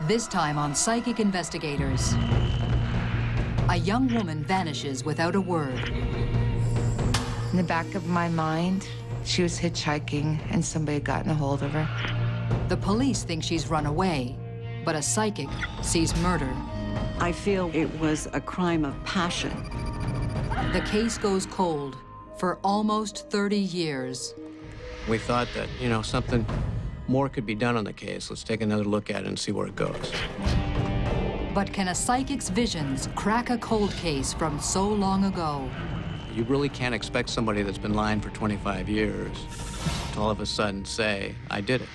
This time on Psychic Investigators. A young woman vanishes without a word. In the back of my mind, she was hitchhiking and somebody had gotten a hold of her. The police think she's run away, but a psychic sees murder. I feel it was a crime of passion. The case goes cold for almost 30 years. We thought that, something more could be done on the case. Let's take another look at it and see where it goes. But can a psychic's visions crack a cold case from so long ago? You really can't expect somebody that's been lying for 25 years to all of a sudden say, I did it.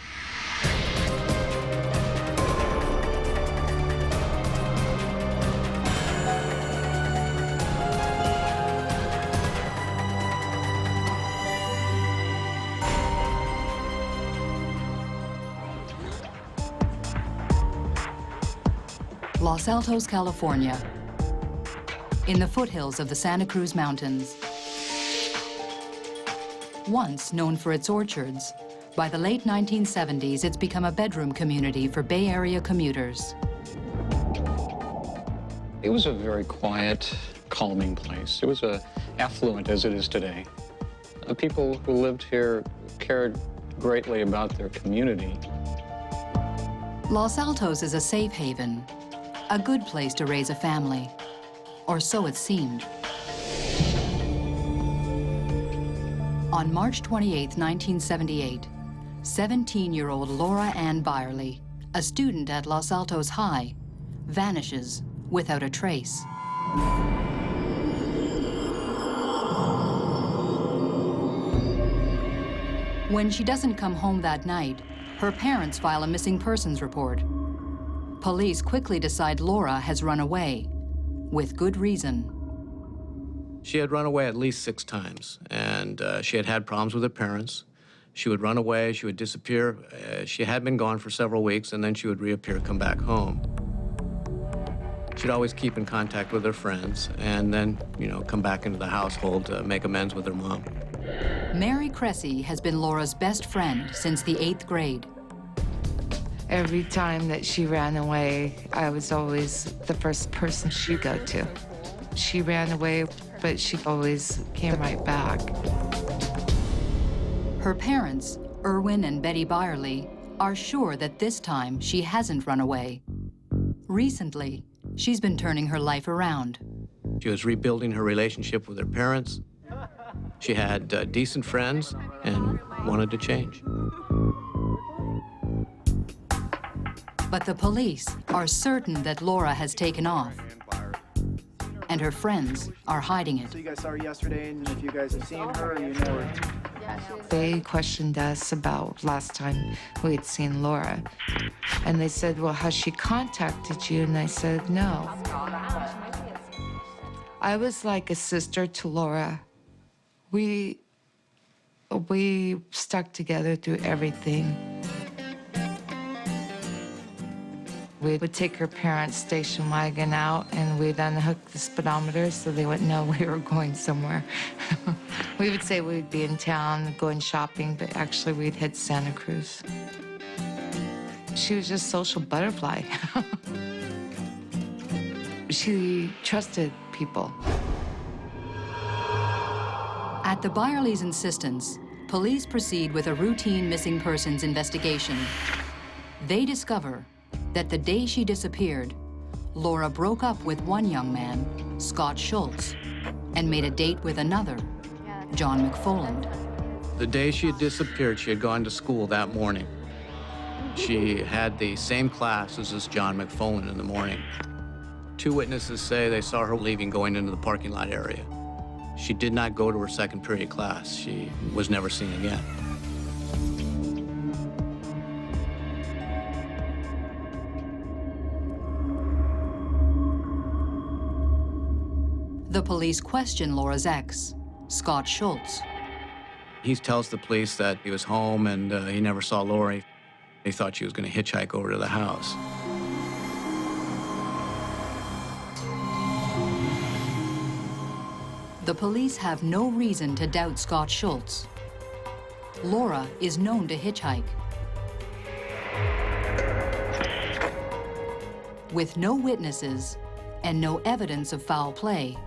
Los Altos, California, in the foothills of the Santa Cruz Mountains. Once known for its orchards, by the late 1970s, it's become a bedroom community for Bay Area commuters. It was a very quiet, calming place. It was affluent as it is today. People who lived here cared greatly about their community. Los Altos is a safe haven, a good place to raise a family, or so it seemed. On March 28, 1978, 17-year-old Laura Ann Byerly, a student at Los Altos High, vanishes without a trace. When she doesn't come home that night, her parents file a missing persons report. Police quickly decide Laura has run away, with good reason. She had run away at least 6 times, and she had had problems with her parents. She would run away, she would disappear. She had been gone for several weeks, and then she would reappear, come back home. She'd always keep in contact with her friends, and then, come back into the household to make amends with her mom. Mary Cressy has been Laura's best friend since the 8th grade. Every time that she ran away, I was always the first person she'd go to. She ran away, but she always came right back. Her parents, Erwin and Betty Byerly, are sure that this time she hasn't run away. Recently, she's been turning her life around. She was rebuilding her relationship with her parents. She had decent friends and wanted to change. But the police are certain that Laura has taken off, and her friends are hiding it. So you guys saw her yesterday, and if you guys have seen her, or you know her? They questioned us about last time we had seen Laura. And they said, well, has she contacted you? And I said, no. I was like a sister to Laura. We stuck together through everything. We would take her parents' station wagon out, and we'd unhook the speedometer so they wouldn't know we were going somewhere. We would say we'd be in town going shopping, but actually we'd hit Santa Cruz. She was just a social butterfly. She trusted people. At the Byerly's insistence, police proceed with a routine missing persons investigation. They discover that the day she disappeared, Laura broke up with one young man, Scott Schultz, and made a date with another, John McFoland. The day she had disappeared, she had gone to school that morning. She had the same class as this John McFoland in the morning. 2 witnesses say they saw her leaving, going into the parking lot area. She did not go to her second period class. She was never seen again. The police question Laura's ex, Scott Schultz. He tells the police that he was home and he never saw Lori. He thought she was going to hitchhike over to the house. The police have no reason to doubt Scott Schultz. Laura is known to hitchhike. With no witnesses and no evidence of foul play,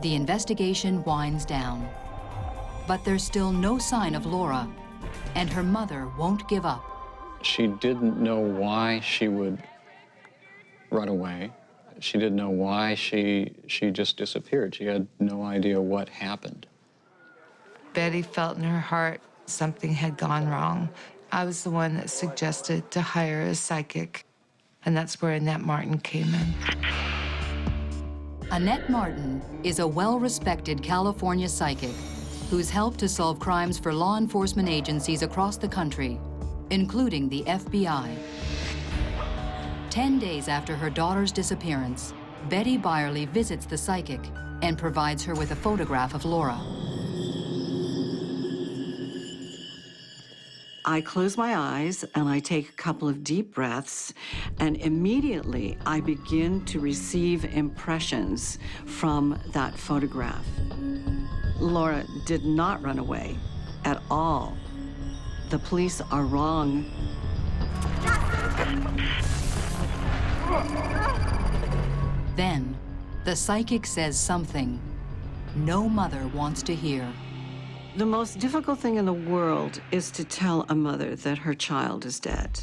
the investigation winds down. But there's still no sign of Laura, and her mother won't give up. She didn't know why she would run away. She didn't know why she just disappeared. She had no idea what happened. Betty felt in her heart something had gone wrong. I was the one that suggested to hire a psychic, and that's where Annette Martin came in. Annette Martin is a well-respected California psychic who's helped to solve crimes for law enforcement agencies across the country, including the FBI. 10 days after her daughter's disappearance, Betty Byerly visits the psychic and provides her with a photograph of Laura. I close my eyes and I take a couple of deep breaths, and immediately I begin to receive impressions from that photograph. Laura did not run away at all. The police are wrong. Then, the psychic says something no mother wants to hear. The most difficult thing in the world is to tell a mother that her child is dead.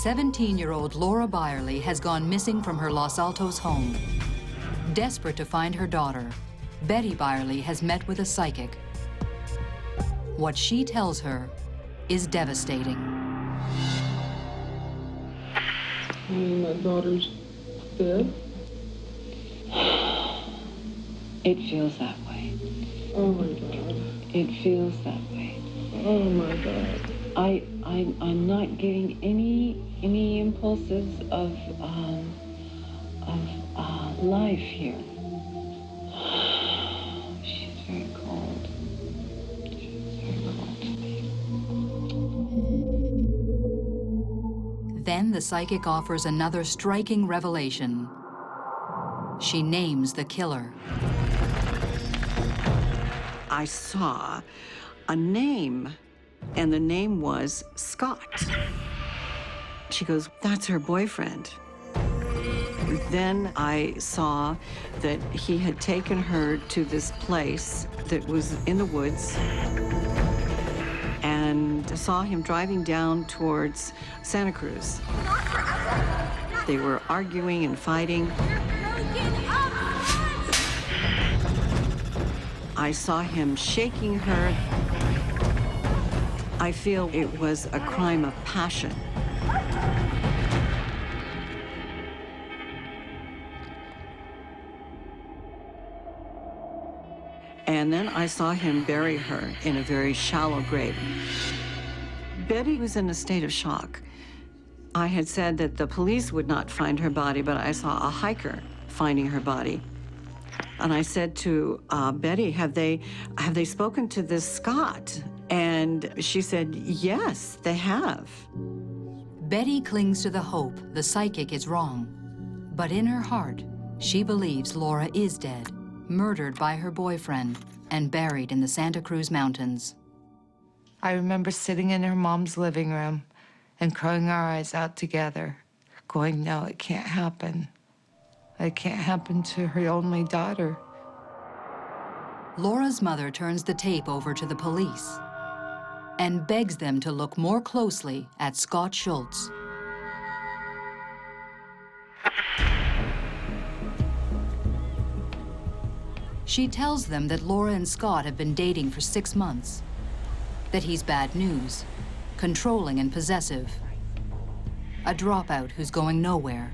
"17-year-old Laura Byerly has gone missing from her Los Altos home. Desperate to find her daughter, Betty Byerly has met with a psychic. What she tells her is devastating. My daughter's dead. It feels that way. Oh my God. It feels that way. Oh my God. I'm not getting any impulses of life here. She's very cold. She's very cold to me. Then the psychic offers another striking revelation. She names the killer. I saw a name, and the name was Scott. She goes, "That's her boyfriend." Then I saw that he had taken her to this place that was in the woods, and saw him driving down towards Santa Cruz. They were arguing and fighting. I saw him shaking her. I feel it was a crime of passion. And then I saw him bury her in a very shallow grave. Betty was in a state of shock. I had said that the police would not find her body, but I saw a hiker finding her body. And I said to Betty, have they spoken to this Scott? And she said, yes, they have. Betty clings to the hope the psychic is wrong. But in her heart, she believes Laura is dead, murdered by her boyfriend, and buried in the Santa Cruz Mountains. I remember sitting in her mom's living room and crying our eyes out together, going, no, it can't happen. It can't happen to her only daughter. Laura's mother turns the tape over to the police and begs them to look more closely at Scott Schultz. She tells them that Laura and Scott have been dating for 6 months, that he's bad news, controlling and possessive, a dropout who's going nowhere.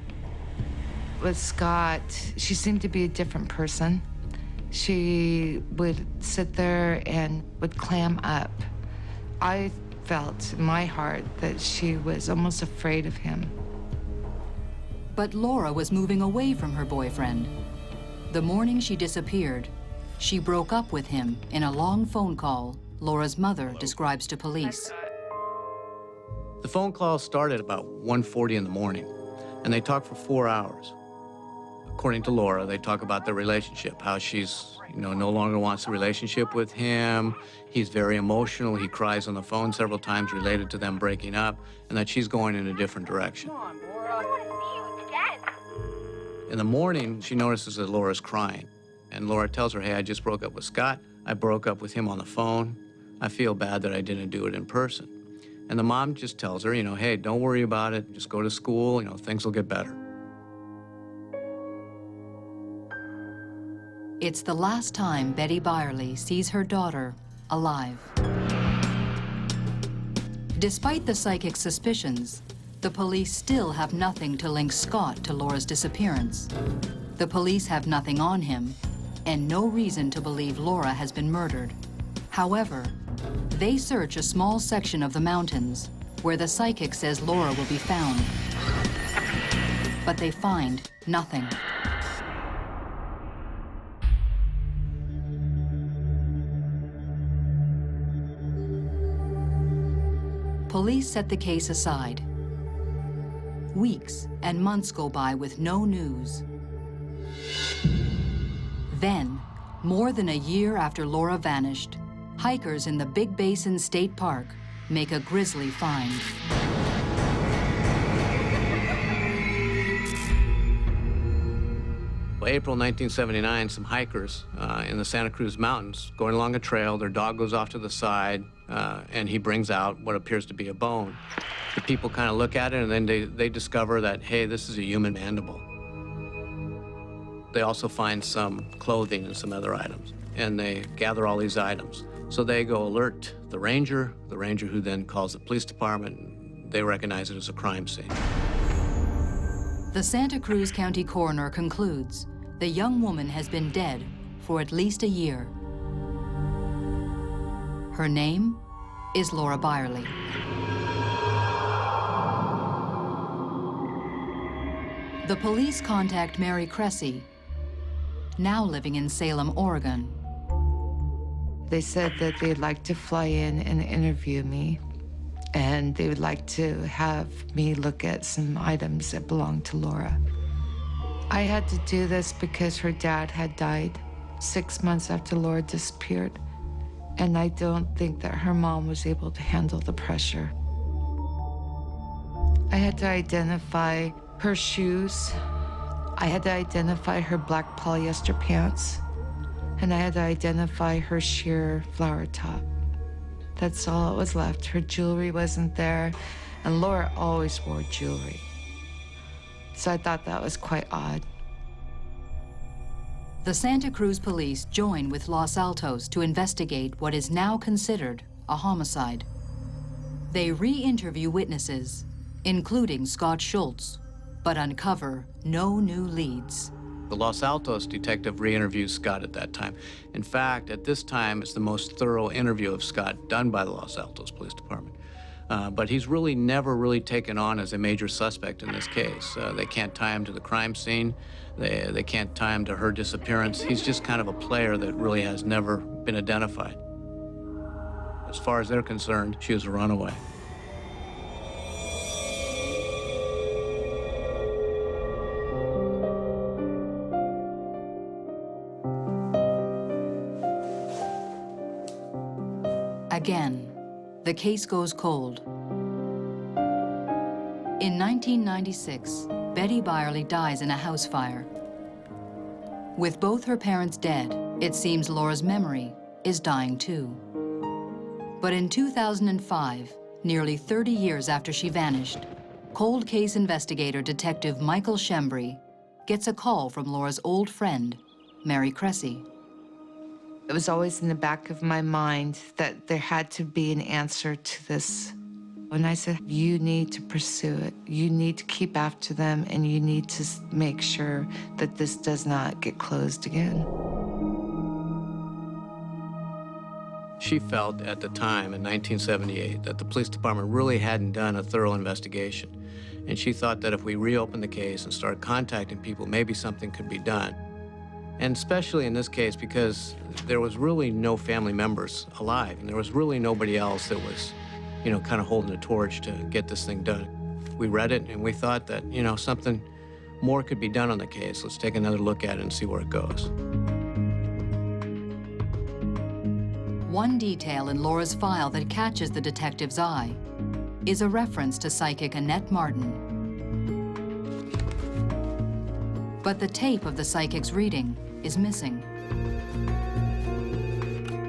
With Scott, she seemed to be a different person. She would sit there and would clam up. I felt in my heart that she was almost afraid of him. But Laura was moving away from her boyfriend. The morning she disappeared, she broke up with him in a long phone call Laura's mother describes to police. The phone call started about 1:40 in the morning, and they talked for 4 hours. According to Laura, they talk about their relationship, how she's, no longer wants a relationship with him. He's very emotional. He cries on the phone several times related to them breaking up, and that she's going in a different direction. In the morning, she notices that Laura's crying, and Laura tells her, hey, I just broke up with Scott. I broke up with him on the phone. I feel bad that I didn't do it in person. And the mom just tells her, hey, don't worry about it. Just go to school, things will get better. It's the last time Betty Byerly sees her daughter alive. Despite the psychic's suspicions, the police still have nothing to link Scott to Laura's disappearance. The police have nothing on him and no reason to believe Laura has been murdered. However, they search a small section of the mountains where the psychic says Laura will be found. But they find nothing. Police set the case aside. Weeks and months go by with no news. Then, more than a year after Laura vanished, hikers in the Big Basin State Park make a grisly find. April 1979, some hikers in the Santa Cruz Mountains going along a trail, their dog goes off to the side, and he brings out what appears to be a bone. The people kind of look at it, and then they discover that, hey, this is a human mandible. They also find some clothing and some other items, and they gather all these items. So they go alert the ranger who then calls the police department, and they recognize it as a crime scene. The Santa Cruz County coroner concludes the young woman has been dead for at least a year. Her name is Laura Byerly. The police contact Mary Cressy, now living in Salem, Oregon. They said that they'd like to fly in and interview me, and they would like to have me look at some items that belonged to Laura. I had to do this because her dad had died 6 months after Laura disappeared, and I don't think that her mom was able to handle the pressure. I had to identify her shoes. I had to identify her black polyester pants, and I had to identify her sheer flower top. That's all that was left. Her jewelry wasn't there, and Laura always wore jewelry. So I thought that was quite odd. The Santa Cruz police join with Los Altos to investigate what is now considered a homicide. They re-interview witnesses, including Scott Schultz, but uncover no new leads. The Los Altos detective re-interviews Scott at that time. In fact, at this time, it's the most thorough interview of Scott done by the Los Altos Police Department. But he's really never really taken on as a major suspect in this case. They can't tie him to the crime scene. They can't tie him to her disappearance. He's just kind of a player that really has never been identified. As far as they're concerned, she was a runaway. Again, the case goes cold. In 1996, Betty Byerly dies in a house fire. With both her parents dead, it seems Laura's memory is dying too. But in 2005, nearly 30 years after she vanished, cold case investigator Detective Michael Shembry gets a call from Laura's old friend, Mary Cressy. It was always in the back of my mind that there had to be an answer to this. And I said, you need to pursue it. You need to keep after them, and you need to make sure that this does not get closed again. She felt at the time, in 1978, that the police department really hadn't done a thorough investigation. And she thought that if we reopened the case and started contacting people, maybe something could be done. And especially in this case, because there was really no family members alive, and there was really nobody else that was, kind of holding the torch to get this thing done. We read it, and we thought that, something more could be done on the case. Let's take another look at it and see where it goes. One detail in Laura's file that catches the detective's eye is a reference to psychic Annette Martin. But the tape of the psychic's reading is missing.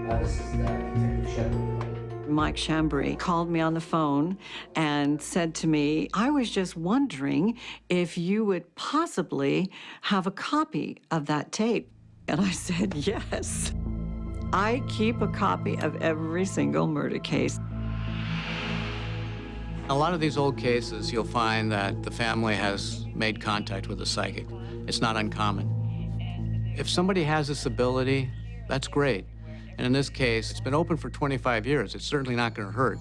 This is Detective Shepard. Mike Chambry called me on the phone and said to me, I was just wondering if you would possibly have a copy of that tape. And I said, yes. I keep a copy of every single murder case. A lot of these old cases, you'll find that the family has made contact with a psychic. It's not uncommon. If somebody has this ability, that's great. And in this case, it's been open for 25 years. It's certainly not going to hurt.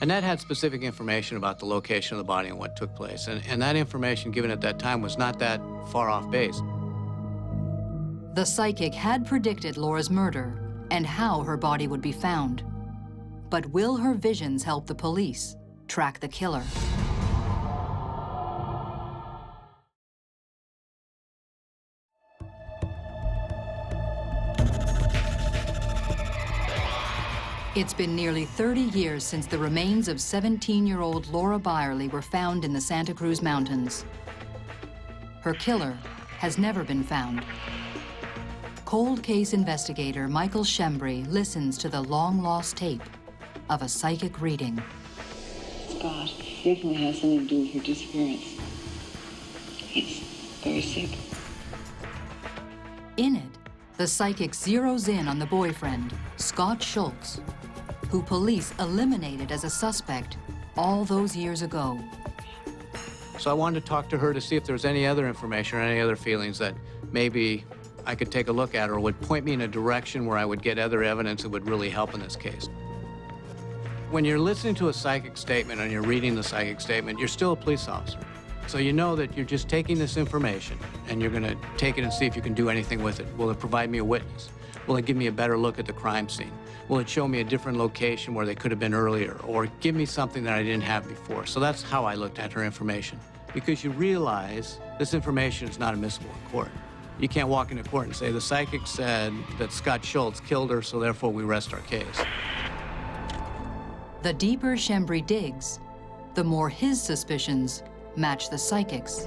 Annette had specific information about the location of the body and what took place. And that information given at that time was not that far off base. The psychic had predicted Laura's murder and how her body would be found. But will her visions help the police track the killer? It's been nearly 30 years since the remains of 17-year-old Laura Byerly were found in the Santa Cruz Mountains. Her killer has never been found. Cold case investigator Michael Chambry listens to the long-lost tape of a psychic reading. Scott definitely has something to do with her disappearance. He's very sick. In it, the psychic zeroes in on the boyfriend, Scott Schultz, who police eliminated as a suspect all those years ago. So I wanted to talk to her to see if there was any other information or any other feelings that maybe I could take a look at or would point me in a direction where I would get other evidence that would really help in this case. When you're listening to a psychic statement and you're reading the psychic statement, you're still a police officer. So you know that you're just taking this information and you're gonna take it and see if you can do anything with it. Will it provide me a witness? Will it give me a better look at the crime scene? Will it show me a different location where they could have been earlier? Or give me something that I didn't have before? So that's how I looked at her information. Because you realize this information is not admissible in court. You can't walk into court and say, the psychic said that Scott Schultz killed her, so therefore we rest our case. The deeper Chambry digs, the more his suspicions match the psychic's.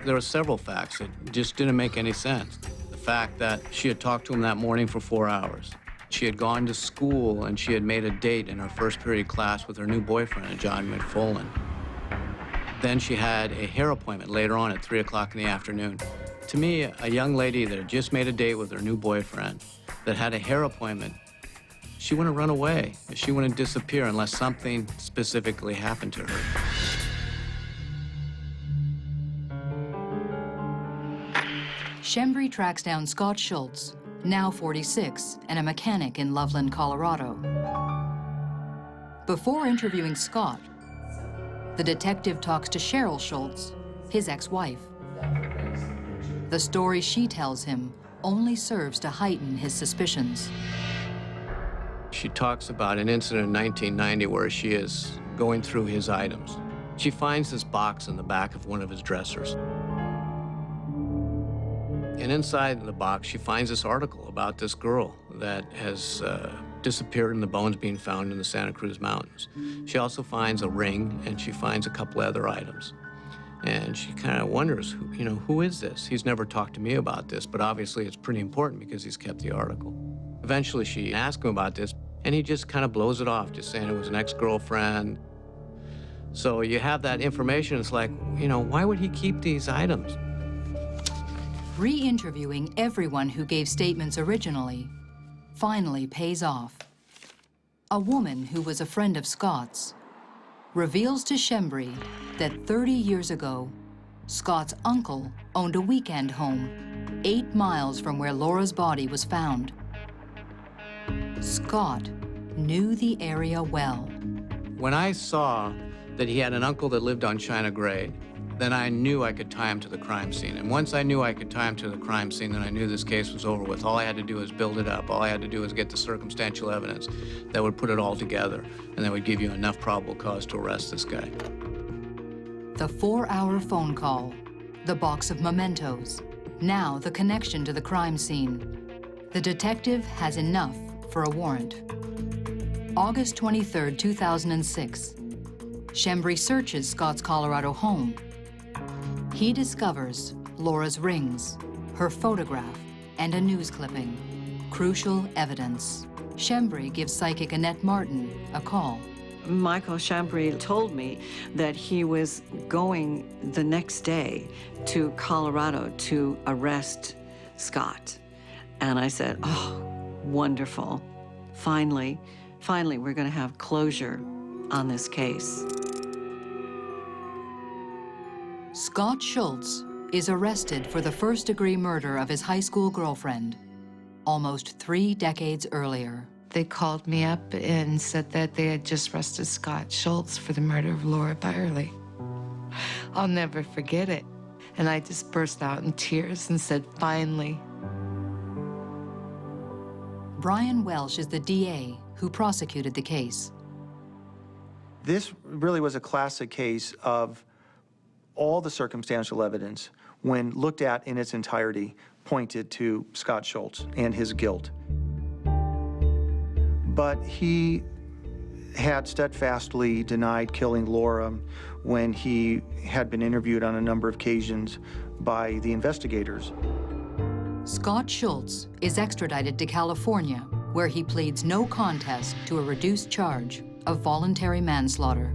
There were several facts that just didn't make any sense. The fact that she had talked to him that morning for 4 hours. She had gone to school and she had made a date in her first period class with her new boyfriend, John McFolin. Then she had a hair appointment later on at 3 o'clock in the afternoon. To me, a young lady that had just made a date with her new boyfriend, that had a hair appointment, she wouldn't run away. She wouldn't disappear unless something specifically happened to her. Chambry tracks down Scott Schultz, now 46, and a mechanic in Loveland, Colorado. Before interviewing Scott, the detective talks to Cheryl Schultz, his ex-wife. The story she tells him only serves to heighten his suspicions. She talks about an incident in 1990 where she is going through his items. She finds this box in the back of one of his dressers. And inside the box, she finds this article about this girl that has disappeared and the bones being found in the Santa Cruz Mountains. She also finds a ring and she finds a couple other items. And she kind of wonders, who is this? He's never talked to me about this, but obviously it's pretty important because he's kept the article. Eventually she asks him about this and he just kind of blows it off, just saying it was an ex-girlfriend. So you have that information, it's like, why would he keep these items? Re-interviewing everyone who gave statements originally finally pays off. A woman who was a friend of Scott's reveals to Chambry that 30 years ago, Scott's uncle owned a weekend home 8 miles from where Laura's body was found. Scott knew the area well. When I saw that he had an uncle that lived on China Grade, then I knew I could tie him to the crime scene. And once I knew I could tie him to the crime scene, then I knew this case was over with. All I had to do was build it up. All I had to do was get the circumstantial evidence that would put it all together, and that would give you enough probable cause to arrest this guy. The 4-hour phone call, the box of mementos, now the connection to the crime scene. The detective has enough for a warrant. August 23, 2006. Schembri searches Scott's Colorado home. He discovers Laura's rings, her photograph, and a news clipping. Crucial evidence. Schembri gives psychic Annette Martin a call. Michael Schembri told me that he was going the next day to Colorado to arrest Scott. And I said, oh, wonderful. Finally, we're going to have closure on this case. Scott Schultz is arrested for the first-degree murder of his high school girlfriend, almost 3 decades earlier. They called me up and said that they had just arrested Scott Schultz for the murder of Laura Byerly. I'll never forget it. And I just burst out in tears and said, finally. Brian Welsh is the DA who prosecuted the case. This really was a classic case of all the circumstantial evidence, when looked at in its entirety, pointed to Scott Schultz and his guilt. But he had steadfastly denied killing Laura when he had been interviewed on a number of occasions by the investigators. Scott Schultz is extradited to California, where he pleads no contest to a reduced charge of voluntary manslaughter.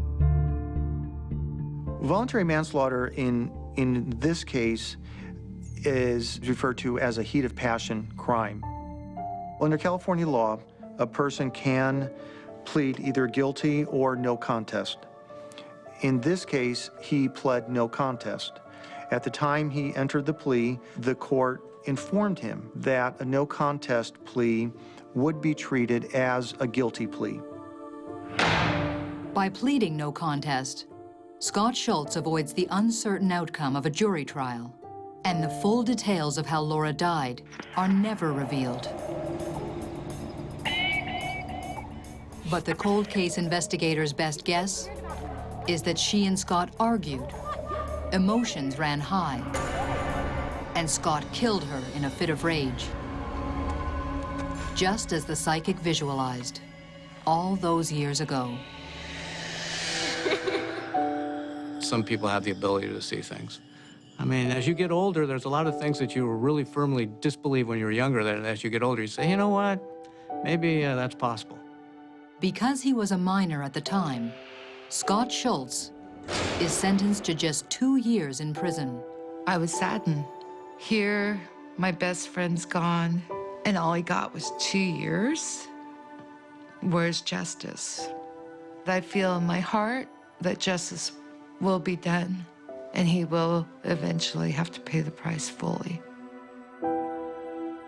Voluntary manslaughter in this case is referred to as a heat of passion crime. Under California law, a person can plead either guilty or no contest. In this case, he pled no contest. At the time he entered the plea, the court informed him that a no contest plea would be treated as a guilty plea. By pleading no contest, Scott Schultz avoids the uncertain outcome of a jury trial, and the full details of how Laura died are never revealed. But the cold case investigator's best guess is that she and Scott argued, emotions ran high, and Scott killed her in a fit of rage, just as the psychic visualized all those years ago. Some people have the ability to see things. I mean, as you get older, there's a lot of things that you really firmly disbelieve when you were younger, that as you get older, you say, you know what, maybe that's possible. Because he was a minor at the time, Scott Schultz is sentenced to just 2 years in prison. I was saddened. Here, my best friend's gone, and all he got was 2 years. Where's justice? I feel in my heart that justice will be done, and he will eventually have to pay the price fully.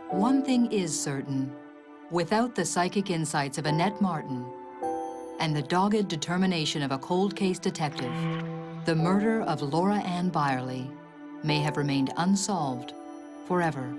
One thing is certain. Without the psychic insights of Annette Martin and the dogged determination of a cold case detective, the murder of Laura Ann Byerly may have remained unsolved forever.